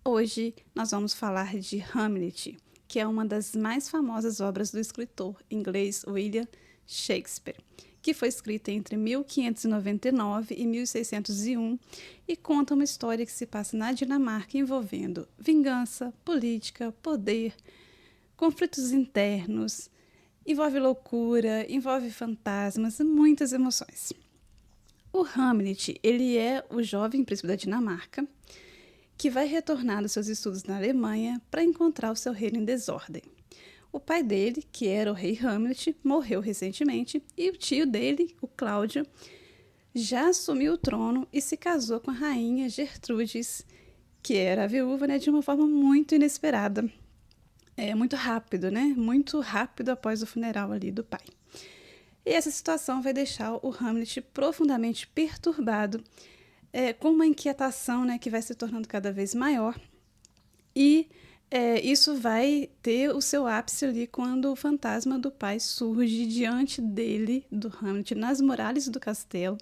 Hoje nós vamos falar de Hamlet, que é uma das mais famosas obras do escritor inglês William Shakespeare, que foi escrita entre 1599 e 1601 e conta uma história que se passa na Dinamarca envolvendo vingança, política, poder, conflitos internos, envolve loucura, envolve fantasmas e muitas emoções. O Hamlet, ele é o jovem príncipe da Dinamarca que vai retornar dos seus estudos na Alemanha para encontrar o seu reino em desordem. O pai dele, que era o rei Hamlet, morreu recentemente e o tio dele, o Cláudio, já assumiu o trono e se casou com a rainha Gertrudes, que era a viúva, né, de uma forma muito inesperada. Muito rápido, né? Muito rápido após o funeral ali do pai. E essa situação vai deixar o Hamlet profundamente perturbado, com uma inquietação, né, que vai se tornando cada vez maior. E isso vai ter o seu ápice ali quando o fantasma do pai surge diante dele, do Hamlet, nas muralhas do castelo,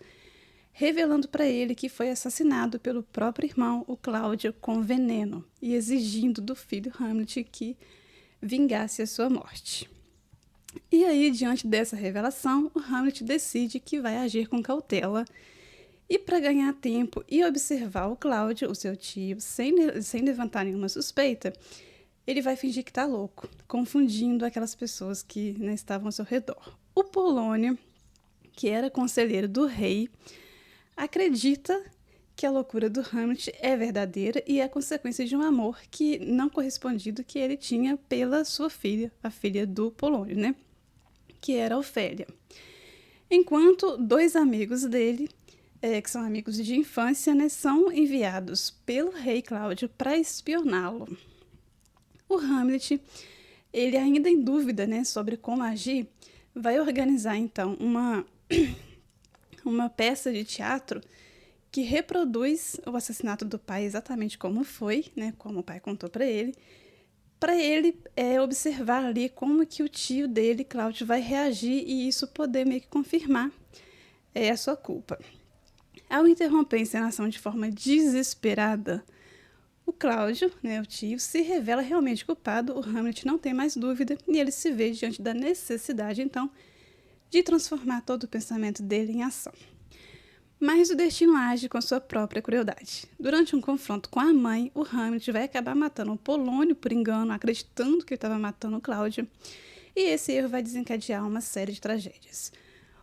revelando para ele que foi assassinado pelo próprio irmão, o Cláudio, com veneno, e exigindo do filho Hamlet que vingasse a sua morte. E aí, diante dessa revelação, o Hamlet decide que vai agir com cautela. E para ganhar tempo e observar o Cláudio, o seu tio, sem levantar nenhuma suspeita, ele vai fingir que está louco, confundindo aquelas pessoas que, né, estavam ao seu redor. O Polônio, que era conselheiro do rei, acredita que a loucura do Hamlet é verdadeira e é consequência de um amor que não correspondido que ele tinha pela sua filha, a filha do Polônio, né? Que era Ofélia. Enquanto dois amigos dele, que são amigos de infância, né, são enviados pelo rei Cláudio para espioná-lo. O Hamlet, ele ainda em dúvida, né, sobre como agir, vai organizar então uma peça de teatro que reproduz o assassinato do pai exatamente como foi, né, como o pai contou para ele observar ali como que o tio dele, Cláudio, vai reagir e isso poder meio que confirmar a sua culpa. Ao interromper a encenação de forma desesperada, o Cláudio, né, o tio, se revela realmente culpado, o Hamlet não tem mais dúvida e ele se vê diante da necessidade, então, de transformar todo o pensamento dele em ação. Mas o destino age com sua própria crueldade. Durante um confronto com a mãe, o Hamlet vai acabar matando o Polônio por engano, acreditando que ele estava matando o Cláudio, e esse erro vai desencadear uma série de tragédias.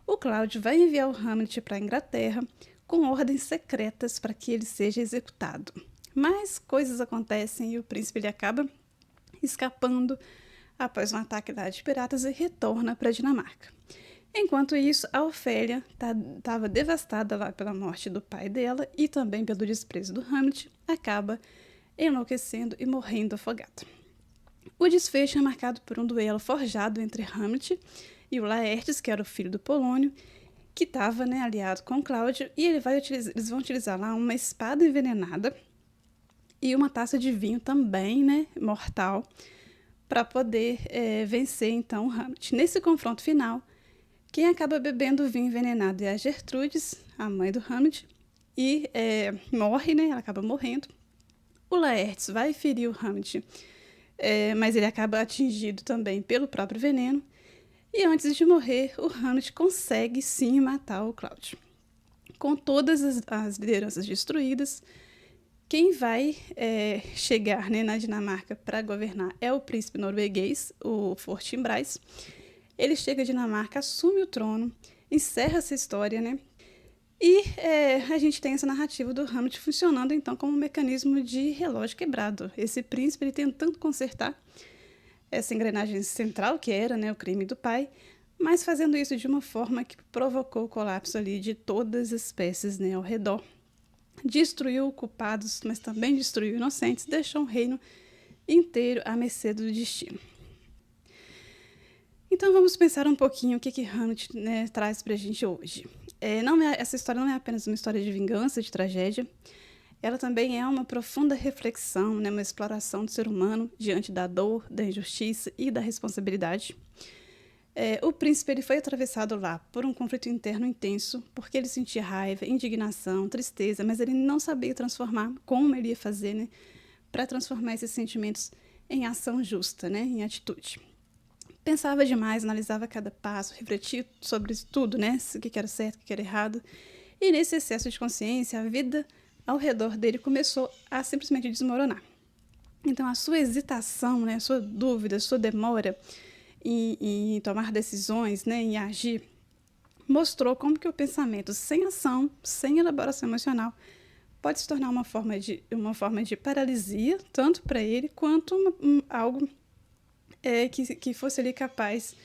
O Cláudio vai enviar o Hamlet para a Inglaterra com ordens secretas para que ele seja executado. Mas coisas acontecem e o príncipe ele acaba escapando após um ataque lá de piratas e retorna para a Dinamarca. Enquanto isso, a Ofélia estava devastada lá pela morte do pai dela e também pelo desprezo do Hamlet, acaba enlouquecendo e morrendo afogada. O desfecho é marcado por um duelo forjado entre Hamlet e o Laertes, que era o filho do Polônio, que estava, né, aliado com Cláudio, e eles vão utilizar lá uma espada envenenada e uma taça de vinho também, né, mortal, para poder vencer então o Hamlet. Nesse confronto final, quem acaba bebendo o vinho envenenado é a Gertrudes, a mãe do Hamlet, e morre, né? Ela acaba morrendo. O Laertes vai ferir o Hamlet, mas ele acaba atingido também pelo próprio veneno. E antes de morrer, o Hamlet consegue sim matar o Cláudio. Com todas as lideranças destruídas, quem vai chegar, né, na Dinamarca para governar é o príncipe norueguês, o Fortinbras. Ele chega à Dinamarca, assume o trono, encerra essa história, né? E a gente tem essa narrativa do Hamlet funcionando, então, como um mecanismo de relógio quebrado. Esse príncipe ele tentando consertar essa engrenagem central, que era, né, o crime do pai, mas fazendo isso de uma forma que provocou o colapso ali de todas as espécies, né, ao redor. Destruiu culpados, mas também destruiu inocentes, deixou um reino inteiro à mercê do destino. Então vamos pensar um pouquinho o que Hamlet, né, traz pra gente hoje. Essa história não é apenas uma história de vingança, de tragédia. Ela também é uma profunda reflexão, né, uma exploração do ser humano diante da dor, da injustiça e da responsabilidade. O príncipe ele foi atravessado lá por um conflito interno intenso, porque ele sentia raiva, indignação, tristeza, mas ele não sabia transformar como ele ia fazer, né, para transformar esses sentimentos em ação justa, né, em atitude. Pensava demais, analisava cada passo, refletia sobre isso tudo, né, o que era certo, o que era errado. E nesse excesso de consciência, a vida ao redor dele começou a simplesmente desmoronar. Então, a sua hesitação, né, a sua dúvida, a sua demora em tomar decisões, né, em agir, mostrou como que o pensamento sem ação, sem elaboração emocional, pode se tornar uma forma de paralisia, tanto para ele, quanto algo que fosse ali capaz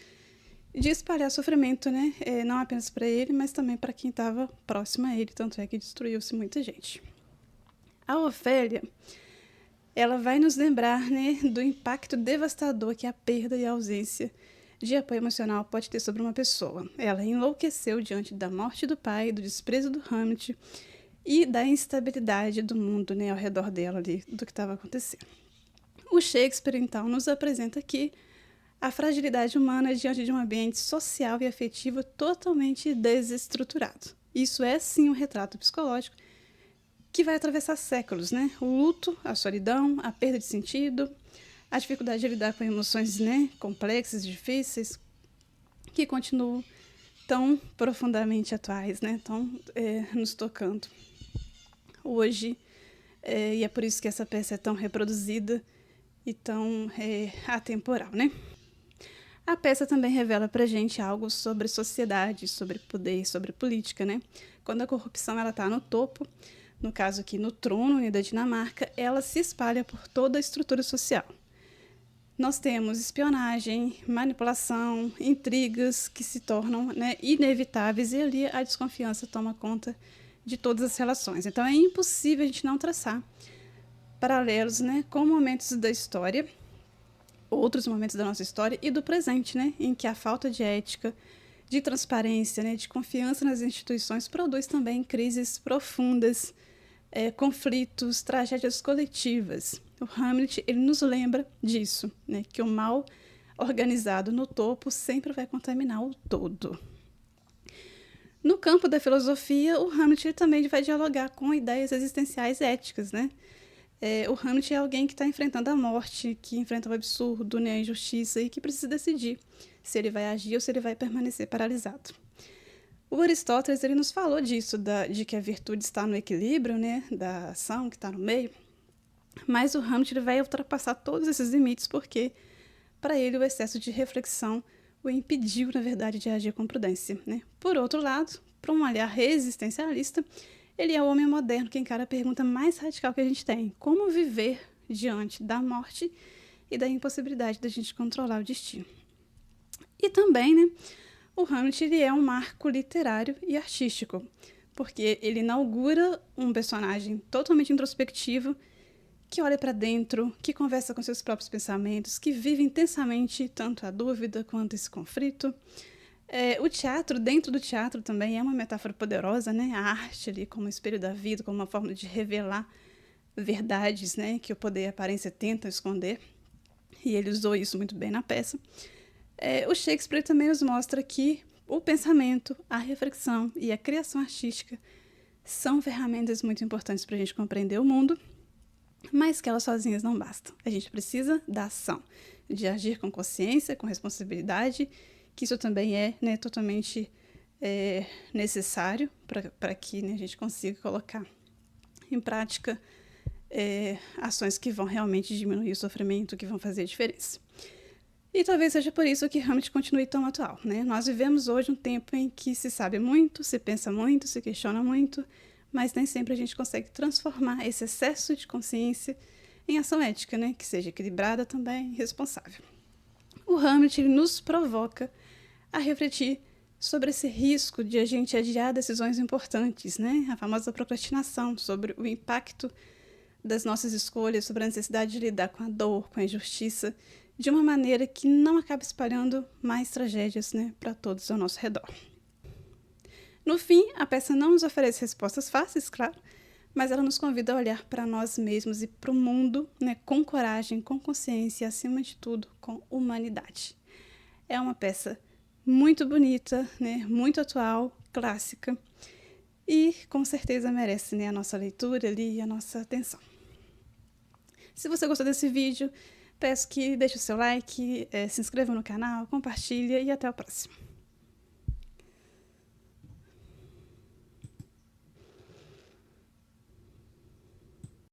de espalhar sofrimento, né? Não apenas para ele, mas também para quem estava próximo a ele, tanto é que destruiu-se muita gente. A Ofélia, ela vai nos lembrar, né, do impacto devastador que a perda e a ausência de apoio emocional pode ter sobre uma pessoa. Ela enlouqueceu diante da morte do pai, do desprezo do Hamlet e da instabilidade do mundo, né, ao redor dela ali, do que estava acontecendo. O Shakespeare, então, nos apresenta aqui a fragilidade humana diante de um ambiente social e afetivo totalmente desestruturado. Isso é, sim, um retrato psicológico que vai atravessar séculos, né? O luto, a solidão, a perda de sentido, a dificuldade de lidar com emoções, né, complexas, difíceis, que continuam tão profundamente atuais, né, tão nos tocando hoje. E é por isso que essa peça é tão reproduzida e tão atemporal, né? A peça também revela pra gente algo sobre sociedade, sobre poder, sobre política, né? Quando a corrupção ela tá no topo, no caso aqui no trono, né, da Dinamarca, ela se espalha por toda a estrutura social. Nós temos espionagem, manipulação, intrigas que se tornam, né, inevitáveis, e ali a desconfiança toma conta de todas as relações. Então é impossível a gente não traçar paralelos, né, com momentos da história, outros momentos da nossa história e do presente, né, em que a falta de ética, de transparência, né, de confiança nas instituições produz também crises profundas, conflitos, tragédias coletivas. O Hamlet ele nos lembra disso, né, que o mal organizado no topo sempre vai contaminar o todo. No campo da filosofia, o Hamlet também vai dialogar com ideias existenciais éticas, né? O Hamlet é alguém que está enfrentando a morte, que enfrenta o absurdo, né, a injustiça e que precisa decidir se ele vai agir ou se ele vai permanecer paralisado. O Aristóteles ele nos falou disso, de que a virtude está no equilíbrio, né, da ação, que está no meio, mas o Hamlet ele vai ultrapassar todos esses limites porque, para ele, o excesso de reflexão o impediu, na verdade, de agir com prudência, né? Por outro lado, para um olhar existencialista, ele é o homem moderno que encara a pergunta mais radical que a gente tem: como viver diante da morte e da impossibilidade da gente controlar o destino. E também, né, o Hamlet ele é um marco literário e artístico, porque ele inaugura um personagem totalmente introspectivo, que olha para dentro, que conversa com seus próprios pensamentos, que vive intensamente tanto a dúvida quanto esse conflito. O teatro, dentro do teatro também é uma metáfora poderosa, né? A arte ali como espelho da vida, como uma forma de revelar verdades, né, que o poder e a aparência tentam esconder, e ele usou isso muito bem na peça. O Shakespeare também nos mostra que o pensamento, a reflexão e a criação artística são ferramentas muito importantes para a gente compreender o mundo, mas que elas sozinhas não bastam. A gente precisa da ação, de agir com consciência, com responsabilidade, que isso também é, né, totalmente necessário para que, né, a gente consiga colocar em prática ações que vão realmente diminuir o sofrimento, que vão fazer a diferença. E talvez seja por isso que Hamlet continue tão atual, né? Nós vivemos hoje um tempo em que se sabe muito, se pensa muito, se questiona muito, mas nem sempre a gente consegue transformar esse excesso de consciência em ação ética, né? Que seja equilibrada também e responsável. O Hamlet ele nos provoca a refletir sobre esse risco de a gente adiar decisões importantes, né? A famosa procrastinação, sobre o impacto das nossas escolhas, sobre a necessidade de lidar com a dor, com a injustiça, de uma maneira que não acabe espalhando mais tragédias, né, para todos ao nosso redor. No fim, a peça não nos oferece respostas fáceis, claro, mas ela nos convida a olhar para nós mesmos e para o mundo, né, com coragem, com consciência e, acima de tudo, com humanidade. É uma peça muito bonita, né, muito atual, clássica, e com certeza merece, né, a nossa leitura ali e a nossa atenção. Se você gostou desse vídeo, peço que deixe o seu like, se inscreva no canal, compartilhe e até o próximo.